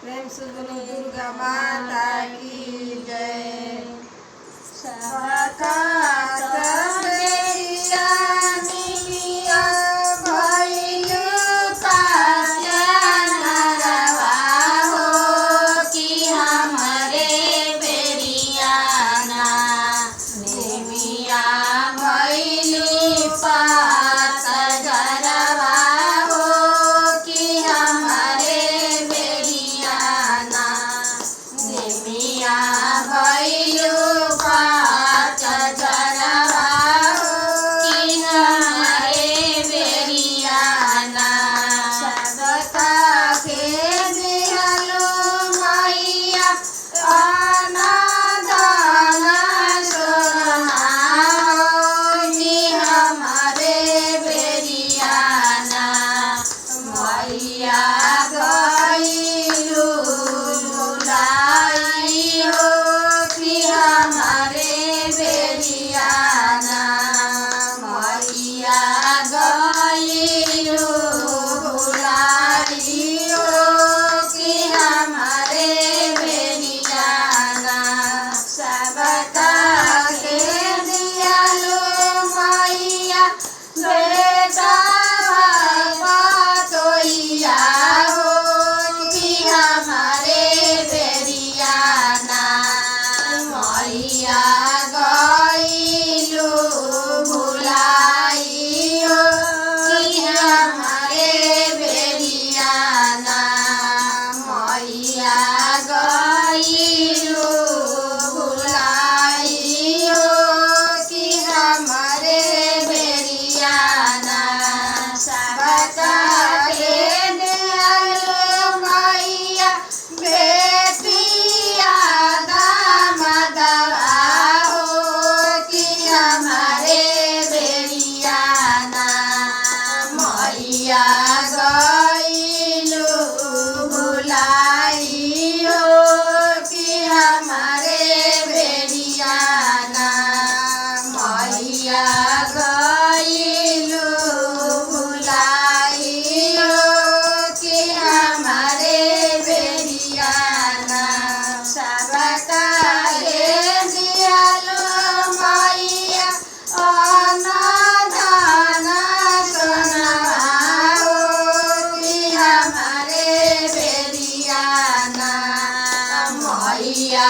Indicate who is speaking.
Speaker 1: प्रेम से बोलो दुर्गा माता की जय। सबका सबेरिया निमिया भइलु पास्या नरवा हो कि हमरे बेरियाना निमिया भइलु पास गरवा हो कि हमरे बेरियाना निमिया भइलु पास गरवा हो कि हमरे बेरियाना। सबका के दिहलु मैया अना दाना सोना हो कि हमरे बेरियाना मैया गइलु भुलाई हो कि हमरे बेरियाना मैया गइलु भुलाई हो कि हमरे बेरियाना। सबका के दियालु मैया बेटा पतोइया हो कि हमरे बेरियाना मैया गइलु भुलाई हो कि हमरे बेरियाना मैया गइलु भुलाई हो कि हमरे बेरियाना। सबका के दियालु मैया बेटिया दामदवा हो कि हमरे बेरियाना मैया गइलु भुलाई हो कि हमरे बेरियाना मैया गइलु भुलाई हो कि हमरे बेरियाना। सबका के दियालु मैया अना दाना सोनवा हो कि हमरे बेरियाना मैया